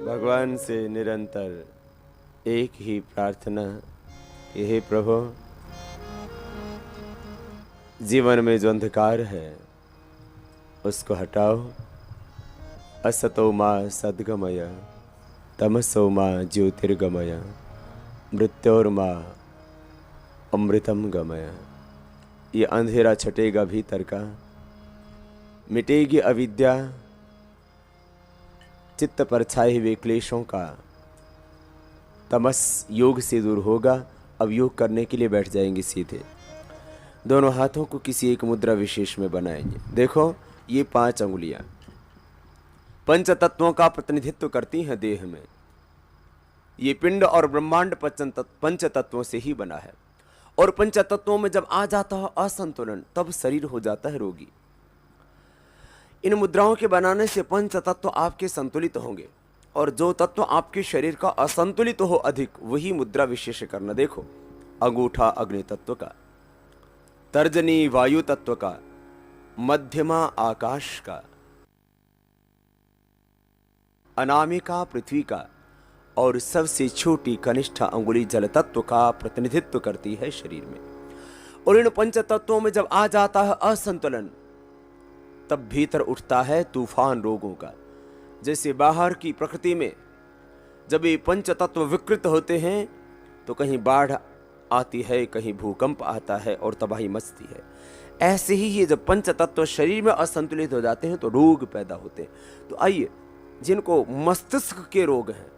भगवान से निरंतर एक ही प्रार्थना कि हे प्रभु, जीवन में जो अंधकार है उसको हटाओ। असतो मा सद्गमय तमसो मा ज्योतिर्गमय मृत्योर्मा अमृतम गमय। ये अंधेरा छटेगा भीतर का, मिटेगी अविद्या, चित्त पर छाए हुए क्लेशों का तमस योग से दूर होगा। अब योग करने के लिए बैठ जाएंगे सीधे। दोनों हाथों को किसी एक मुद्रा विशेष में बनाएंगे। देखो, ये 5 अंगुलियां पंच तत्वों का प्रतिनिधित्व करती हैं देह में। ये पिंड और ब्रह्मांड पंच तत्वों से ही बना है। और पंच तत्वों में जब आ जाता है असंतुलन, तब शरीर हो जाता है रोगी। इन मुद्राओं के बनाने से पंच तत्व आपके संतुलित होंगे, और जो तत्व आपके शरीर का असंतुलित हो अधिक, वही मुद्रा विशेष करना। देखो, अंगूठा अग्नि तत्व का, तर्जनी वायु तत्व का, मध्यमा आकाश का, अनामिका पृथ्वी का, और सबसे छोटी कनिष्ठ अंगुली जल तत्व का प्रतिनिधित्व करती है शरीर में। और इन पंच तत्वों में जब आ जाता है असंतुलन, तब भीतर उठता है तूफान रोगों का। जैसे बाहर की प्रकृति में जब ये पंच तत्व विकृत होते हैं तो कहीं बाढ़ आती है, कहीं भूकंप आता है और तबाही मचती है। ऐसे ही ये जब पंच तत्व शरीर में असंतुलित हो जाते हैं तो रोग पैदा होते हैं। तो आइए, जिनको मस्तिष्क के रोग हैं,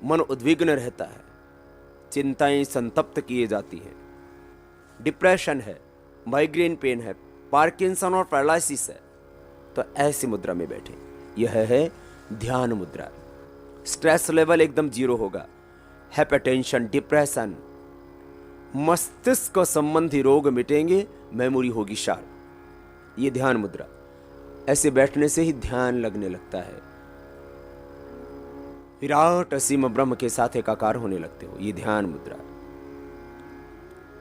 मन उद्विग्न रहता है, चिंताएं संतप्त किए जाती हैं, डिप्रेशन है, माइग्रेन पेन है, पार्किंसन और पैरालिसिस है, तो ऐसी मुद्रा में बैठे। यह है ध्यान मुद्रा। स्ट्रेस लेवल एकदम 0 होगा। हाइपरटेंशन, डिप्रेशन, मस्तिष्क संबंधी रोग मिटेंगे, मेमोरी होगी शार्प। ये ध्यान मुद्रा। ऐसे बैठने से ही ध्यान लगने लगता है। विराट असीम ब्रह्म के साथ एकाकार होने लगते हो। ये ध्यान मुद्रा।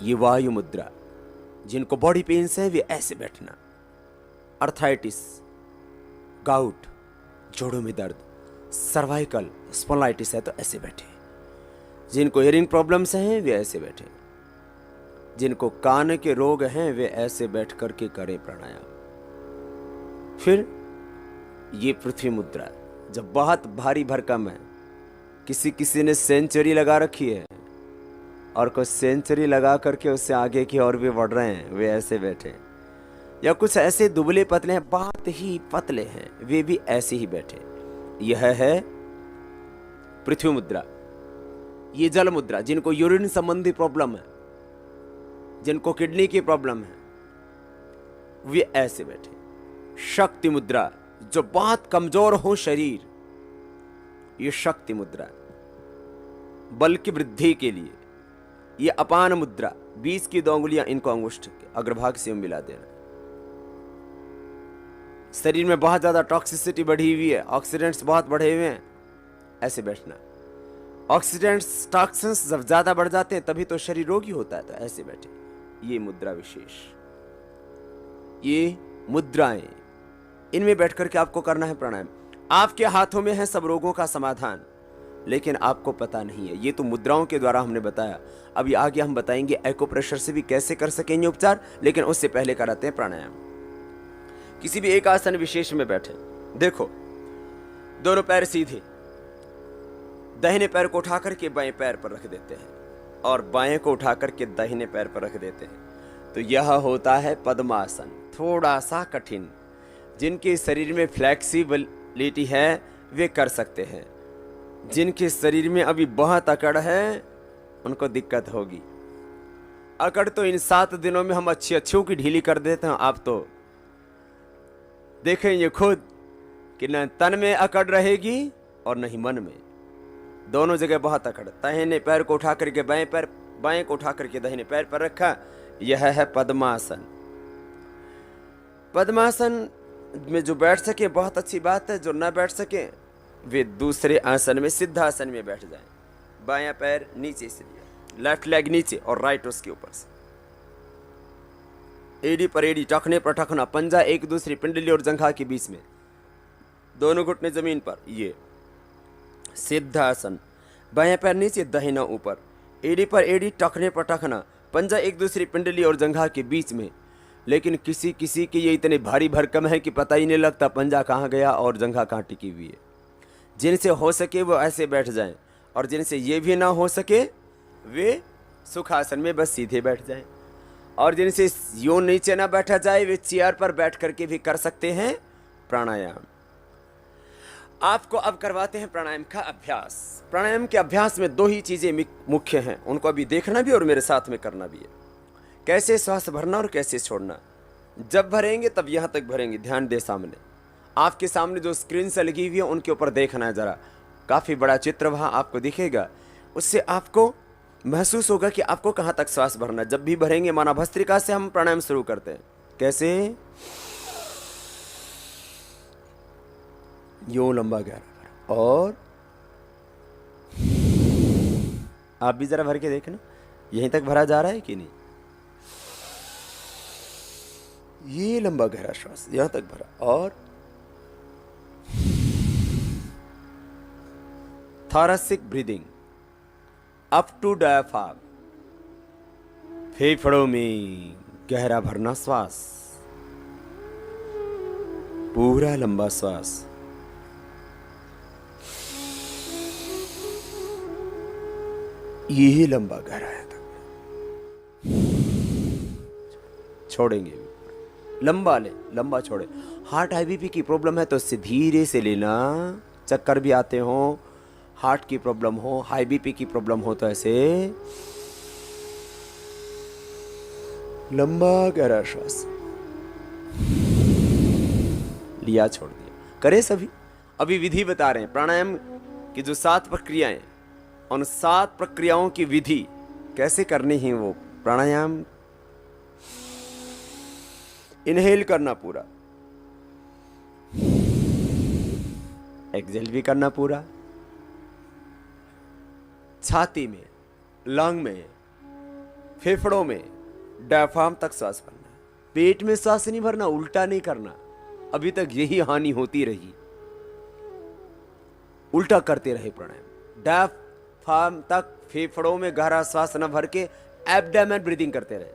ये वायु मुद्रा। जिनको बॉडी पेन्स है वे ऐसे बैठना। अर्थराइटिस, गाउट, जोड़ों में दर्द, सर्वाइकल स्पॉन्डिलाइटिस है तो ऐसे बैठे। जिनको हियरिंग प्रॉब्लम्स हैं वे ऐसे बैठे। जिनको कान के रोग हैं वे ऐसे बैठ करके करें प्राणायाम। फिर ये पृथ्वी मुद्रा। जब बहुत भारी भरकम है, किसी ने सेंचुरी लगा रखी है और कुछ सेंचुरी लगा करके उससे आगे की और भी बढ़ रहे हैं, वे ऐसे बैठे। या कुछ ऐसे दुबले पतले हैं, बहुत ही पतले हैं, वे भी ऐसे ही बैठे। यह है पृथ्वी मुद्रा। ये जल मुद्रा। जिनको यूरिन संबंधी प्रॉब्लम है, जिनको किडनी की प्रॉब्लम है, वे ऐसे बैठे। शक्ति मुद्रा। जो बहुत कमजोर हो शरीर, ये शक्ति मुद्रा, बल की वृद्धि के लिए। ये अपान मुद्रा। 20 की 2 अंगुलियां इनको अंगुष्ठ के अग्रभाग से मिला देना। शरीर में बहुत ज्यादा टॉक्सिसिटी बढ़ी हुई है, ऑक्सीडेंट्स बहुत बढ़े हुए हैं, ऐसे बैठना। ऑक्सीडेंट्स, टॉक्सिन्स जब ज्यादा बढ़ जाते हैं तभी तो शरीर रोगी होता है, तो ऐसे बैठे। ये मुद्रा विशेष। ये मुद्राएं, इनमें बैठ करके आपको करना है प्राणायाम। आपके हाथों में है सब रोगों का समाधान, लेकिन आपको पता नहीं है। ये तो मुद्राओं के द्वारा हमने बताया। अभी आगे हम बताएंगे एक्यूप्रेशर से भी कैसे कर सकेंगे उपचार, लेकिन उससे पहले कराते हैं प्राणायाम। किसी भी एक आसन विशेष में बैठे। देखो, दोनों पैर सीधे, दाहिने पैर को उठा करके बाएं पैर पर रख देते हैं और बाएं को उठा करके दाहिने पैर पर रख देते हैं। तो यह होता है पद्मासन। थोड़ा सा कठिन। जिनके शरीर में फ्लेक्सिबिलिटी है वे कर सकते हैं। जिनके शरीर में अभी बहुत अकड़ है उनको दिक्कत होगी। अकड़ तो इन 7 दिनों में हम अच्छी की ढीली कर देते हैं। आप तो देखेंगे खुद कि न तन में अकड़ रहेगी और न ही मन में। दोनों जगह बहुत अकड़। दाहिने पैर को उठा करके बाएं को उठा करके दाहिने पैर पर रखा। यह है पद्मासन। पद्मासन में जो बैठ सके बहुत अच्छी बात है। जो न बैठ सके वे दूसरे आसन में, सिद्धासन में बैठ जाएं। बायां पैर नीचे से लिया, लेफ्ट लेग नीचे और राइट उसके ऊपर से। एड़ी पर एड़ी, टखने पर टखना, पंजा एक दूसरी पिंडली और जंघा के बीच में, दोनों घुटने जमीन पर। ये सिद्धासन, बाएं पैर नीचे दाहिना ऊपर, एड़ी पर एड़ी, टखने पर टखना, पंजा एक दूसरी पिंडली और जंघा के बीच में। लेकिन किसी किसी की ये इतने भारी भरकम है कि पता ही नहीं लगता पंजा कहाँ गया और जंघा कहाँ टिकी हुई है। जिनसे हो सके वो ऐसे बैठ जाएं, और जिनसे ये भी ना हो सके वे सुखासन में बस सीधे बैठ जाएं, और जिनसे यूं नीचे ना बैठा जाए वे चेयर पर बैठ करके भी कर सकते हैं प्राणायाम। आपको अब करवाते हैं प्राणायाम का अभ्यास। प्राणायाम के अभ्यास में दो ही चीजें मुख्य हैं, उनको अभी देखना भी और मेरे साथ में करना भी है। कैसे श्वास भरना और कैसे छोड़ना। जब भरेंगे तब यहां तक भरेंगे, ध्यान दे सामने, आपके सामने जो स्क्रीन से लगी हुई है उनके ऊपर देखना है जरा। काफी बड़ा चित्र वहां आपको दिखेगा, उससे आपको महसूस होगा कि आपको कहां तक श्वास भरना। जब भी भरेंगे माना भस्त्रिका से हम प्राणायाम शुरू करते हैं। कैसे? यूं लंबा गहरा, और आप भी जरा भर के देखना यहीं तक भरा जा रहा है कि नहीं। ये लंबा गहरा श्वास यहां तक भरा, और thoracic breathing up to diaphragm, फेफड़ों में गहरा भरना श्वास, पूरा लंबा श्वास। ये लंबा गहरा है तक छोड़ेंगे, लंबा ले, लंबा छोड़े। हार्ट हाई बीपी की प्रॉब्लम है तो इससे धीरे से लेना, चक्कर भी आते हो, हार्ट की प्रॉब्लम हो, हाई बीपी की प्रॉब्लम हो तो ऐसे लंबा गहरा श्वास लिया, छोड़ दिया। करे सभी। अभी विधि बता रहे हैं प्राणायाम की जो 7 प्रक्रियाएं, उन 7 प्रक्रियाओं की विधि कैसे करनी है। वो प्राणायाम इनहेल करना पूरा, एक्सहेल भी करना पूरा, छाती में, लंग में, फेफड़ों में, डायफ्राम तक सांस भरना। पेट में सांस नहीं भरना, उल्टा नहीं करना। अभी तक यही हानि होती रही, उल्टा करते रहे प्राणायाम। डायफ्राम तक फेफड़ों में गहरा सांस न भर के एब्डोमेन ब्रीदिंग करते रहे।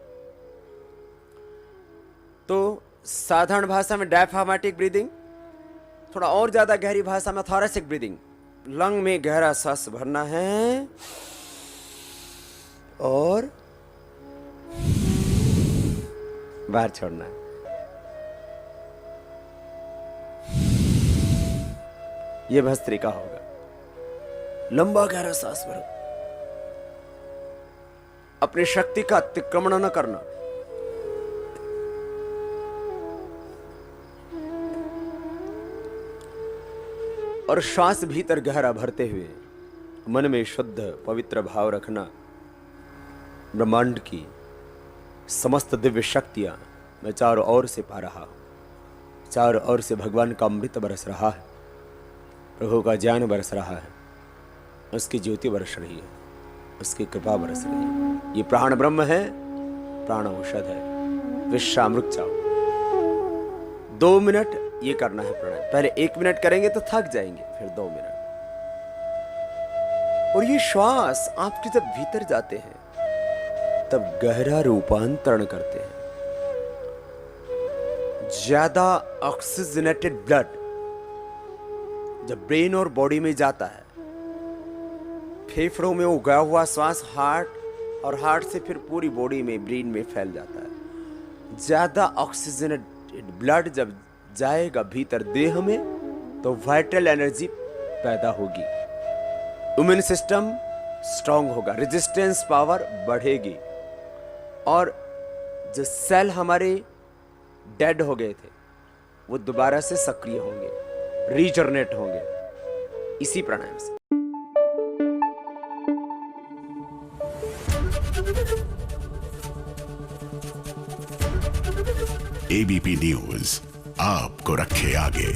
तो साधारण भाषा में डायफ्रामेटिक ब्रीदिंग, थोड़ा और ज्यादा गहरी भाषा में थॉरेसिक ब्रीदिंग। लंग में गहरा सांस भरना है और बाहर छोड़ना है। यह भस्त्रिका होगा। लंबा गहरा सांस भरो, अपनी शक्ति का अतिक्रमण न करना। और श्वास भीतर गहरा भरते हुए मन में शुद्ध पवित्र भाव रखना। ब्रह्मांड की समस्त दिव्य शक्तियां मैं चारों ओर से पा रहा हूं। चारों ओर से भगवान का अमृत बरस रहा है, प्रभु का ज्ञान बरस रहा है, उसकी ज्योति बरस रही है, उसकी कृपा बरस रही है। ये प्राण ब्रह्म है, प्राण औषध है। विश्वामृत चाहो। 2 मिनट ये करना है प्राणायाम। पहले 1 मिनट करेंगे तो थक जाएंगे, फिर 2 मिनट। और ये श्वास आपके जब भीतर जाते हैं तब गहरा रूपांतरण करते हैं। ज्यादा ऑक्सीजनेटेड ब्लड जब ब्रेन और बॉडी में जाता है, फेफड़ों में उगा हुआ श्वास हार्ट और हार्ट से फिर पूरी बॉडी में, ब्रेन में फैल जाता है। ज्यादा ऑक्सीजनेटेड ब्लड जब जाएगा भीतर देह में तो वाइटल एनर्जी पैदा होगी, इम्यून सिस्टम स्ट्रांग होगा, रेजिस्टेंस पावर बढ़ेगी, और जो सेल हमारे डेड हो गए थे वो दोबारा से सक्रिय होंगे, रीजनरेट होंगे इसी प्राणायाम से। एबीपी न्यूज आपको रखे आगे।